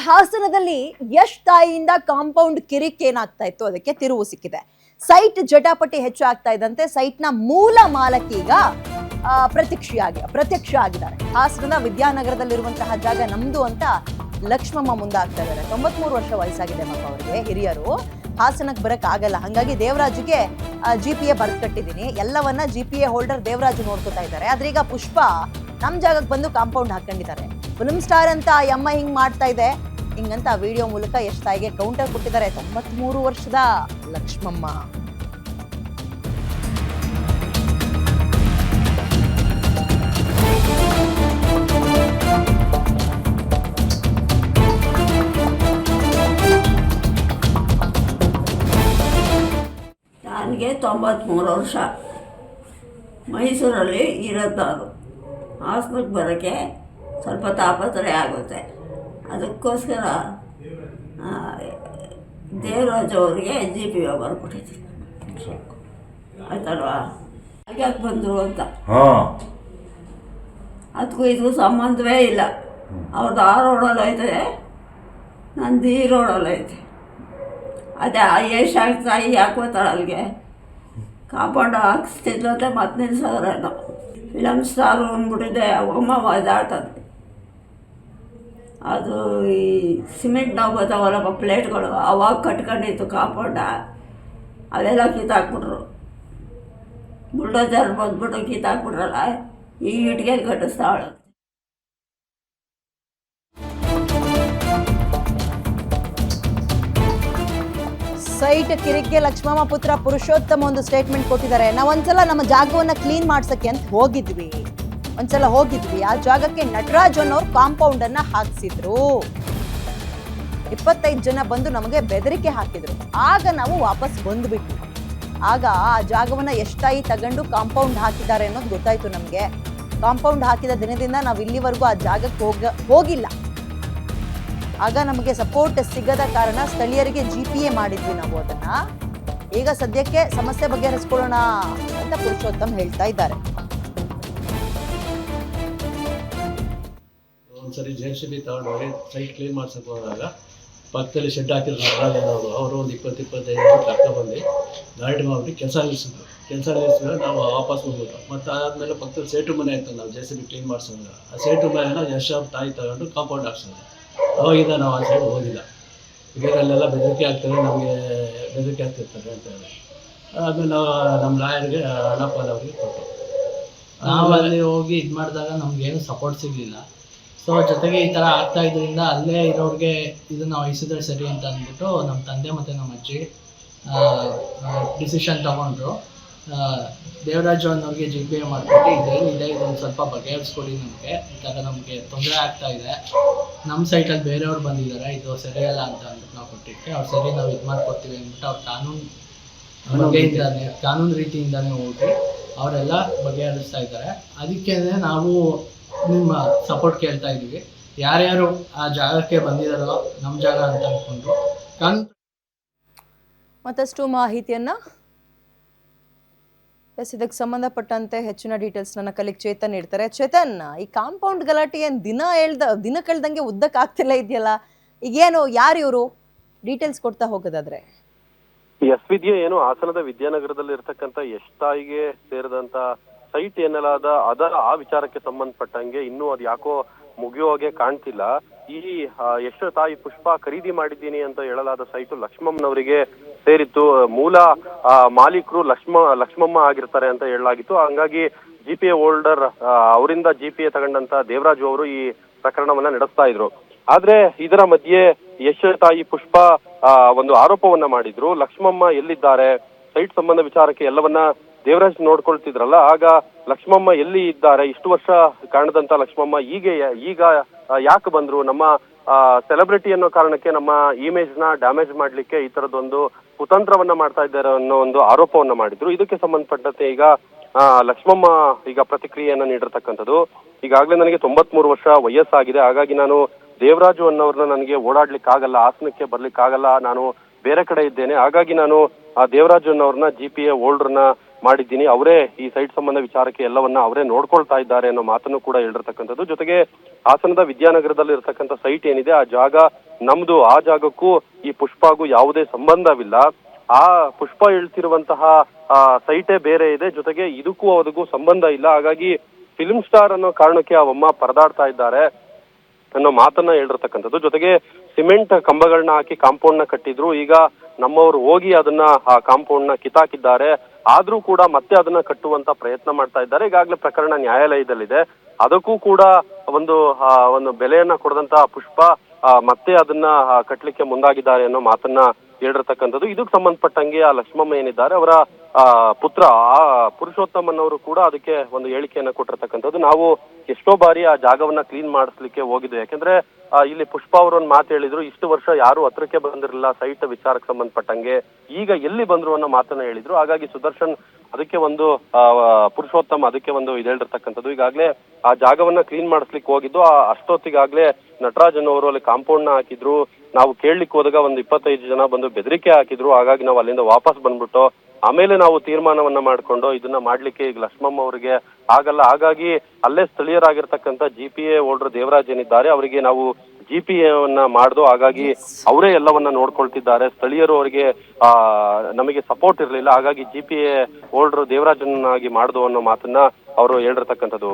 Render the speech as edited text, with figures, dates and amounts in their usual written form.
ಹಾಸನದಲ್ಲಿ ಯಶ್ ತಾಯಿಯಿಂದ ಕಾಂಪೌಂಡ್ ಕಿರಿಕ್ ಏನಾಗ್ತಾ ಇತ್ತು ಅದಕ್ಕೆ ತಿರುವು ಸಿಕ್ಕಿದೆ. ಸೈಟ್ ಜಟಾಪಟಿ ಹೆಚ್ಚು ಆಗ್ತಾ ಇದ್ದಂತೆ ಸೈಟ್ನ ಮೂಲ ಮಾಲಕಿ ಈಗ ಪ್ರತ್ಯಕ್ಷ ಆಗಿದ್ದಾರೆ. ಹಾಸನದ ವಿದ್ಯಾನಗರದಲ್ಲಿರುವಂತಹ ಜಾಗ ನಮ್ದು ಅಂತ ಲಕ್ಷ್ಮಮ್ಮ ಮುಂದಾಗ್ತಾ ಇದ್ದಾರೆ. 93 ವರ್ಷ ವಯಸ್ಸಾಗಿದೆ ಮಗ ಅವರಿಗೆ, ಹಿರಿಯರು. ಹಾಸನಕ್ಕೆ ಬರಕ್ ಆಗಲ್ಲ, ಹಂಗಾಗಿ ದೇವರಾಜ್ಗೆ GPA ಬರ್ಕಟ್ಟಿದ್ದೀನಿ, ಎಲ್ಲವನ್ನ GPA ಹೋಲ್ಡರ್ ದೇವರಾಜ್ ನೋಡ್ಕೋತಾ ಇದ್ದಾರೆ. ಆದ್ರೆ ಈಗ ಪುಷ್ಪ ನಮ್ ಜಾಗಕ್ಕೆ ಬಂದು ಕಾಂಪೌಂಡ್ ಹಾಕೊಂಡಿದ್ದಾರೆ. ಫಿಲ್ಮ್ ಸ್ಟಾರ್ ಅಂತ ಅಮ್ಮ ಹಿಂಗ್ ಮಾಡ್ತಾ ಇದೆ ಹಿಂಗಂತ ವಿಡಿಯೋ ಮೂಲಕ ಯಶ್ ತಾಯಿಗೆ ಕೌಂಟರ್ ಕೊಟ್ಟಿದ್ದಾರೆ 93 ವರ್ಷದ ಲಕ್ಷ್ಮಮ್ಮ. ನನಗೆ 93 ವರ್ಷ, ಮೈಸೂರಲ್ಲಿ ಇರೋದು. ಹಾಸನಕ್ಕೆ ಬರೋಕ್ಕೆ ಸ್ವಲ್ಪ ತಾಪತ್ರಯ ಆಗುತ್ತೆ. ಅದಕ್ಕೋಸ್ಕರ ದೇವರಾಜ್ ಅವರಿಗೆ GPA ಬರ್ಕೊಟ್ಟಿದ್ದೀನಿ. ಆಯ್ತಲ್ವಾ? ಯಾಕೆ ಬಂದರು ಅಂತ ಅದಕ್ಕೂ ಇದಕ್ಕೂ ಸಂಬಂಧವೇ ಇಲ್ಲ. ಅವ್ರದ್ದು ಆ ರೋಡಲ್ಲಿ ಐತೆ, ನಂದು ಈ ರೋಡಲ್ಲಿ ಐತೆ. ಅದೇ ಯಶ್ ತಾಯಿ ಯಾಕೆ ಹೋಗ್ತಾಳೆ ಅಲ್ಲಿಗೆ? ಕಾಂಪೌಂಡ್ ಹಾಕಿಸ್ತಿದ್ಲಂತೆ, ಮತ್ತೆ ನಿಲ್ಸೋರೇನೋ. ಫಿಲಮ್ ಸ್ಟಾರು ಅಂದ್ಬಿಟ್ಟಿದೆ ಅಮ್ಮ ಒದಾಡ್ತದೆ. ಅದು ಈ ಸಿಮೆಂಟ್ ನಾವು ಬರ್ತಾವಲ್ಲಪ್ಪ ಪ್ಲೇಟ್ಗಳು, ಅವಾಗ ಕಟ್ಕೊಂಡಿತ್ತು ಕಾಂಪೌಂಡ, ಅಲ್ಲೆಲ್ಲ ಕಿತ್ತಾಕ್ಬಿಟ್ರು. ಬುಲ್ಡೋಜರ್ ಬಂದ್ಬಿಟ್ಟು ಕಿತ್ತಾಕ್ಬಿಟ್ರಲ್ಲ, ಈ ಇಟ್ಟಿಗೆ ಕಟ್ಟಿಸ್ತಾವಳು. ಸೈಟ್ ಕಿರಿಕ್ಗೆ ಲಕ್ಷ್ಮಮ್ಮ ಪುತ್ರ ಪುರುಷೋತ್ತಮ ಒಂದು ಸ್ಟೇಟ್ಮೆಂಟ್ ಕೊಟ್ಟಿದ್ದಾರೆ. ನಾವೊಂದ್ಸಲ ನಮ್ಮ ಜಾಗವನ್ನ ಕ್ಲೀನ್ ಮಾಡ್ಸಕ್ಕೆ ಅಂತ ಹೋಗಿದ್ವಿ. ಆ ಜಾಗಕ್ಕೆ ನಟರಾಜ್ ಅನ್ನೋರು ಕಾಂಪೌಂಡ್ ಅನ್ನ ಹಾಕ್ಸಿದ್ರು. 25 ಜನ ಬಂದು ನಮಗೆ ಬೆದರಿಕೆ ಹಾಕಿದ್ರು. ಆಗ ನಾವು ವಾಪಸ್ ಬಂದ್ಬಿಟ್ವಿ. ಆಗ ಆ ಜಾಗವನ್ನ ಎಷ್ಟಾಯಿ ತಗೊಂಡು ಕಾಂಪೌಂಡ್ ಹಾಕಿದ್ದಾರೆ ಅನ್ನೋದು ಗೊತ್ತಾಯ್ತು ನಮ್ಗೆ. ಕಾಂಪೌಂಡ್ ಹಾಕಿದ ದಿನದಿಂದ ನಾವು ಇಲ್ಲಿವರೆಗೂ ಆ ಜಾಗಕ್ಕೆ ಹೋಗಿಲ್ಲ. ಆಗ ನಮಗೆ ಸಪೋರ್ಟ್ ಸಿಗದ ಕಾರಣ ಸ್ಥಳೀಯರಿಗೆ GPA ಮಾಡಿದ್ವಿ ನಾವು ಅದನ್ನ. ಈಗ ಸದ್ಯಕ್ಕೆ ಸಮಸ್ಯೆ ಬಗೆಹರಿಸ್ಕೊಳ್ಳೋಣ ಅಂತ ಪುರುಷೋತ್ತಮ್ ಹೇಳ್ತಾ ಇದ್ದಾರೆ. ಒಂದ್ಸರಿ JCB ತಗೊಂಡೋಗಿ ಸೈಟ್ ಕ್ಲೀನ್ ಮಾಡ್ಸಕ್ಕೆ ಹೋದಾಗ ಪಕ್ಕದಲ್ಲಿ ಶೆಡ್ ಹಾಕಿದ್ರು ನಟರಾಜನವರು. ಅವರು ಒಂದು 20-25 ಕರ್ಕೊಂಡ್ಬಂದು ಗಾಡಿ ಮಾಡಿ ಕೆಲಸ ನಿಲ್ಲಿಸಿದ್ರೆ ನಾವು ವಾಪಸ್ ಬಂದ್ಬಿಟ್ಟು ಮತ್ತೆ ಅದಾದಮೇಲೆ ಪಕ್ಕದಲ್ಲಿ ಸೇಟು ಮನೆ ಆಯ್ತು. ನಾವು JCB ಕ್ಲೀನ್ ಮಾಡಿಸೋದಾಗ ಆ ಸೇಟು ಮನೆನ ಯಶ್ ಅವ್ರ ತಾಯಿ ತಗೊಂಡು ಕಾಂಪೌಂಡ್ ಹಾಕ್ಸೋದು. ಅವಾಗಿಂದ ನಾವು ಆ ಸೈಡ್ ಹೋಗಿಲ್ಲ. ಇದರಲ್ಲೆಲ್ಲ ಬೆದರಿಕೆ ಆಗ್ತದೆ, ನಮಗೆ ಬೆದರಿಕೆ ಆಗ್ತಿರ್ತಾರೆ ಅಂತ ಹೇಳಿ ಆಮೇಲೆ ನಾವು ನಮ್ಮ ಲಾಯರ್ಗೆ ಹಣಪಾಲ್ ಅವ್ರಿಗೆ ಕೊಟ್ಟು ನಾವು ಅಲ್ಲಿ ಹೋಗಿ ಇದು ಮಾಡಿದಾಗ ನಮ್ಗೇನು ಸಪೋರ್ಟ್ ಸಿಗಲಿಲ್ಲ. ಸೊ ಜೊತೆಗೆ ಈ ಥರ ಆಗ್ತಾ ಇದರಿಂದ ಅಲ್ಲೇ ಇರೋರಿಗೆ ಇದನ್ನು ವಹಿಸಿದ್ರೆ ಸರಿ ಅಂತ ಅಂದ್ಬಿಟ್ಟು ನಮ್ಮ ತಂದೆ ಮತ್ತು ನಮ್ಮ ಅಜ್ಜಿ ಡಿಸಿಷನ್ ತೊಗೊಂಡ್ರು. ದೇವರಾಜು ಅನ್ನೋರಿಗೆ GPA ಮಾಡಿಬಿಟ್ಟು ಇದೇನಿದೆ ಇದೊಂದು ಸ್ವಲ್ಪ ಬಗೆಹರಿಸ್ಕೊಡಿ, ನಮಗೆ ತೊಂದರೆ ಆಗ್ತಾ ಇದೆ, ನಮ್ಮ ಸೈಟಲ್ಲಿ ಬೇರೆಯವ್ರು ಬಂದಿದ್ದಾರೆ, ಇದು ಸರಿಯಲ್ಲ ಅಂತ ಅಂದ್ಬಿಟ್ಟು ನಾವು ಕೊಟ್ಟಿದ್ದೆ. ಅವ್ರು ಸರಿ ನಾವು ಇದು ಮಾಡಿಕೊಡ್ತೀವಿ ಅಂದ್ಬಿಟ್ಟು ಅವ್ರು ಕಾನೂನು ರೀತಿಯಿಂದನೇ ಹೋಗಿ ಅವರೆಲ್ಲ ಬಗೆಹರಿಸ್ತಾ ಇದ್ದಾರೆ. ಅದಕ್ಕೆ ನಾವು ನಿಮ್ಮ ಸಪೋರ್ಟ್ ಕೇಳ್ತಾ ಇದ್ದೀವಿ. ಯಾರ್ಯಾರು ಆ ಜಾಗಕ್ಕೆ ಬಂದಿದ್ದಾರೋ ನಮ್ಮ ಜಾಗ ಅಂತ ಅಂದ್ಕೊಂಡು ಮತ್ತಷ್ಟು ಮಾಹಿತಿಯನ್ನ ಇದಕ್ಕೆ ಸಂಬಂಧಪಟ್ಟಂತೆ ಹೆಚ್ಚಿನ ಡೀಟೇಲ್ಸ್ ನನ್ನ ಕಲಿಕ್ ಚೇತನ್ ಇರ್ತಾರೆ. ಚೇತನ್, ಈ ಕಾಂಪೌಂಡ್ ಗಲಾಟೆ ಏನ್ ದಿನ ಕಳೆದಂಗೆ ಉದ್ದಕ್ಕೆ ಆಗ್ತಿಲ್ಲ ಇದೆಯಲ್ಲ, ಈಗೇನು ಯಾರು ಇವರು ಡೀಟೇಲ್ಸ್ ಕೊಡ್ತಾ ಹೋಗೋದಾದ್ರೆ? ಎಸ್ ವಿದ್ಯೆ ಏನು ಹಾಸನದ ವಿದ್ಯಾನಗರದಲ್ಲಿ ಇರ್ತಕ್ಕಂಥ ಯಶ್ ತಾಯಿಗೆ ಸೇರಿದಂತ ಸೈಟ್ ಎನ್ನಲಾದ ಅದರ ಆ ವಿಚಾರಕ್ಕೆ ಸಂಬಂಧಪಟ್ಟಂಗೆ ಇನ್ನೂ ಅದು ಯಾಕೋ ಮುಗಿಯೋಗೆ ಕಾಣ್ತಿಲ್ಲ. ಈ ಯಶ್ ತಾಯಿ ಪುಷ್ಪ ಖರೀದಿ ಮಾಡಿದ್ದೀನಿ ಅಂತ ಹೇಳಲಾದ ಸೈಟು ಲಕ್ಷ್ಮಮ್ಮನವರಿಗೆ ಸೇರಿತ್ತು. ಮೂಲ ಮಾಲೀಕರು ಲಕ್ಷ್ಮಮ್ಮ ಆಗಿರ್ತಾರೆ ಅಂತ ಹೇಳಲಾಗಿತ್ತು. ಹಂಗಾಗಿ GPA ಹೋಲ್ಡರ್ ಅವರಿಂದ GPA ತಗೊಂಡಂತ ದೇವರಾಜು ಅವರು ಈ ಪ್ರಕರಣವನ್ನ ನಡೆಸ್ತಾ ಇದ್ರು. ಆದ್ರೆ ಇದರ ಮಧ್ಯೆ ಯಶ್ ತಾಯಿ ಪುಷ್ಪ ಒಂದು ಆರೋಪವನ್ನ ಮಾಡಿದ್ರು. ಲಕ್ಷ್ಮಮ್ಮ ಎಲ್ಲಿದ್ದಾರೆ, ಸೈಟ್ ಸಂಬಂಧ ವಿಚಾರಕ್ಕೆ ಎಲ್ಲವನ್ನ ದೇವರಾಜ್ ನೋಡ್ಕೊಳ್ತಿದ್ರಲ್ಲ, ಆಗ ಲಕ್ಷ್ಮಮ್ಮ ಎಲ್ಲಿ ಇದ್ದಾರೆ, ಇಷ್ಟು ವರ್ಷ ಕಾಣದಂತ ಲಕ್ಷ್ಮಮ್ಮ ಈಗ ಯಾಕೆ ಬಂದ್ರು, ನಮ್ಮ ಸೆಲೆಬ್ರಿಟಿ ಅನ್ನೋ ಕಾರಣಕ್ಕೆ ನಮ್ಮ ಇಮೇಜ್ ನ ಡ್ಯಾಮೇಜ್ ಮಾಡ್ಲಿಕ್ಕೆ ಈ ತರದೊಂದು ಕುತಂತ್ರವನ್ನ ಮಾಡ್ತಾ ಇದ್ದಾರೆ ಅನ್ನೋ ಒಂದು ಆರೋಪವನ್ನ ಮಾಡಿದ್ರು. ಇದಕ್ಕೆ ಸಂಬಂಧಪಟ್ಟಂತೆ ಈಗ ಲಕ್ಷ್ಮಮ್ಮ ಈಗ ಪ್ರತಿಕ್ರಿಯೆಯನ್ನ ನೀಡಿರ್ತಕ್ಕಂಥದ್ದು. ಈಗಾಗಲೇ ನನಗೆ 93 ವರ್ಷ ವಯಸ್ಸಾಗಿದೆ, ಹಾಗಾಗಿ ನಾನು ದೇವರಾಜು ಅನ್ನೋರ್ನ ನನಗೆ ಓಡಾಡ್ಲಿಕ್ಕೆ ಆಗಲ್ಲ, ಹಾಸನಕ್ಕೆ ಬರ್ಲಿಕ್ಕೆ ಆಗಲ್ಲ, ನಾನು ಬೇರೆ ಕಡೆ ಇದ್ದೇನೆ. ಹಾಗಾಗಿ ನಾನು ಆ ದೇವರಾಜು ಅನ್ನೋರ್ನ GPA ಹೋಲ್ಡರ್ನ ಮಾಡಿದ್ದೀನಿ, ಅವರೇ ಈ ಸೈಟ್ ಸಂಬಂಧ ವಿಚಾರಕ್ಕೆ ಎಲ್ಲವನ್ನ ಅವರೇ ನೋಡ್ಕೊಳ್ತಾ ಇದ್ದಾರೆ ಅನ್ನೋ ಮಾತನ್ನು ಕೂಡ ಹೇಳಿರ್ತಕ್ಕಂಥದ್ದು. ಜೊತೆಗೆ ಹಾಸನದ ವಿದ್ಯಾನಗರದಲ್ಲಿ ಇರ್ತಕ್ಕಂಥ ಸೈಟ್ ಏನಿದೆ ಆ ಜಾಗ ನಮ್ದು, ಆ ಜಾಗಕ್ಕೂ ಈ ಪುಷ್ಪಾಗೂ ಯಾವುದೇ ಸಂಬಂಧವಿಲ್ಲ. ಆ ಪುಷ್ಪ ಹೇಳ್ತಿರುವಂತಹ ಸೈಟೇ ಬೇರೆ ಇದೆ, ಜೊತೆಗೆ ಇದಕ್ಕೂ ಅದಕ್ಕೂ ಸಂಬಂಧ ಇಲ್ಲ. ಹಾಗಾಗಿ ಫಿಲ್ಮ್ ಸ್ಟಾರ್ ಅನ್ನೋ ಕಾರಣಕ್ಕೆ ಅವಮ್ಮ ಪರದಾಡ್ತಾ ಇದ್ದಾರೆ ಅನ್ನೋ ಮಾತನ್ನ ಹೇಳಿರ್ತಕ್ಕಂಥದ್ದು. ಜೊತೆಗೆ ಸಿಮೆಂಟ್ ಕಂಬಗಳನ್ನ ಹಾಕಿ ಕಾಂಪೌಂಡ್ ನ ಕಟ್ಟಿದ್ರು, ಈಗ ನಮ್ಮವರು ಹೋಗಿ ಅದನ್ನ ಆ ಕಾಂಪೌಂಡ್ ನ ಕಿತ್ತಾಕಿದ್ದಾರೆ. ಆದ್ರೂ ಕೂಡ ಮತ್ತೆ ಅದನ್ನ ಕಟ್ಟುವಂತ ಪ್ರಯತ್ನ ಮಾಡ್ತಾ ಇದ್ದಾರೆ. ಈಗಾಗಲೇ ಪ್ರಕರಣ ನ್ಯಾಯಾಲಯದಲ್ಲಿದೆ. ಅದಕ್ಕೂ ಕೂಡ ಒಂದು ಬೆಲೆಯನ್ನ ಕೊಡದಂತ ಪುಷ್ಪ ಮತ್ತೆ ಅದನ್ನ ಕಟ್ಲಿಕ್ಕೆ ಮುಂದಾಗಿದ್ದಾರೆ ಅನ್ನೋ ಮಾತನ್ನ ಹೇಳಿರ್ತಕ್ಕಂಥದ್ದು. ಇದಕ್ಕೆ ಸಂಬಂಧಪಟ್ಟಂಗೆ ಆ ಲಕ್ಷ್ಮಮ್ಮ ಏನಿದ್ದಾರೆ ಅವರ ಪುತ್ರ ಪುರುಷೋತ್ತಮನ್ ಅವರು ಕೂಡ ಅದಕ್ಕೆ ಒಂದು ಹೇಳಿಕೆಯನ್ನ ಕೊಟ್ಟಿರ್ತಕ್ಕಂಥದ್ದು. ನಾವು ಎಷ್ಟೋ ಬಾರಿ ಆ ಜಾಗವನ್ನ ಕ್ಲೀನ್ ಮಾಡಿಸ್ಲಿಕ್ಕೆ ಹೋಗಿದ್ವಿ, ಯಾಕಂದ್ರೆ ಇಲ್ಲಿ ಪುಷ್ಪ ಅವರು ಒಂದು ಮಾತು ಹೇಳಿದ್ರು, ಇಷ್ಟು ವರ್ಷ ಯಾರು ಹತ್ರಕ್ಕೆ ಬಂದಿರಲಿಲ್ಲ ಸೈಟ್ ವಿಚಾರಕ್ಕೆ ಸಂಬಂಧಪಟ್ಟಂಗೆ, ಈಗ ಎಲ್ಲಿ ಬಂದ್ರು ಅನ್ನೋ ಮಾತನ್ನ ಹೇಳಿದ್ರು. ಹಾಗಾಗಿ ಸುದರ್ಶನ್ ಅದಕ್ಕೆ ಒಂದು ಪುರುಷೋತ್ತಮ ಅದಕ್ಕೆ ಒಂದು ಇದು ಹೇಳಿರ್ತಕ್ಕಂಥದ್ದು. ಈಗಾಗಲೇ ಆ ಜಾಗವನ್ನ ಕ್ಲೀನ್ ಮಾಡಿಸ್ಲಿಕ್ಕೆ ಹೋಗಿದ್ದು, ಅಷ್ಟೊತ್ತಿಗಾಗ್ಲೇ ನಟರಾಜನ್ ಅವರು ಅಲ್ಲಿ ಕಾಂಪೌಂಡ್ ನ ಹಾಕಿದ್ರು. ನಾವು ಕೇಳಲಿಕ್ಕೆ ಹೋದಾಗ ಒಂದು 25 ಜನ ಬಂದು ಬೆದರಿಕೆ ಹಾಕಿದ್ರು. ಹಾಗಾಗಿ ನಾವು ಅಲ್ಲಿಂದ ವಾಪಸ್ ಬಂದ್ಬಿಟ್ಟು ಆಮೇಲೆ ನಾವು ತೀರ್ಮಾನವನ್ನ ಮಾಡ್ಕೊಂಡು ಇದನ್ನ ಮಾಡ್ಲಿಕ್ಕೆ ಈಗ ಲಕ್ಷ್ಮಮ್ಮ ಅವರಿಗೆ ಆಗಲ್ಲ. ಹಾಗಾಗಿ ಅಲ್ಲೇ ಸ್ಥಳೀಯರಾಗಿರ್ತಕ್ಕಂಥ GPA ಹೋಲ್ಡರ್ ದೇವರಾಜ್ ಏನಿದ್ದಾರೆ ಅವರಿಗೆ ನಾವು GPA ವನ್ನ ಮಾಡ್ದು, ಹಾಗಾಗಿ ಅವರೇ ಎಲ್ಲವನ್ನ ನೋಡ್ಕೊಳ್ತಿದ್ದಾರೆ. ಸ್ಥಳೀಯರು ಅವರಿಗೆ ನಮಗೆ ಸಪೋರ್ಟ್ ಇರಲಿಲ್ಲ, ಹಾಗಾಗಿ GPA ಹೋಲ್ಡರ್ ದೇವರಾಜನ್ನಾಗಿ ಮಾಡ್ದು ಅನ್ನೋ ಮಾತನ್ನ ಅವರು ಹೇಳಿರ್ತಕ್ಕಂಥದ್ದು.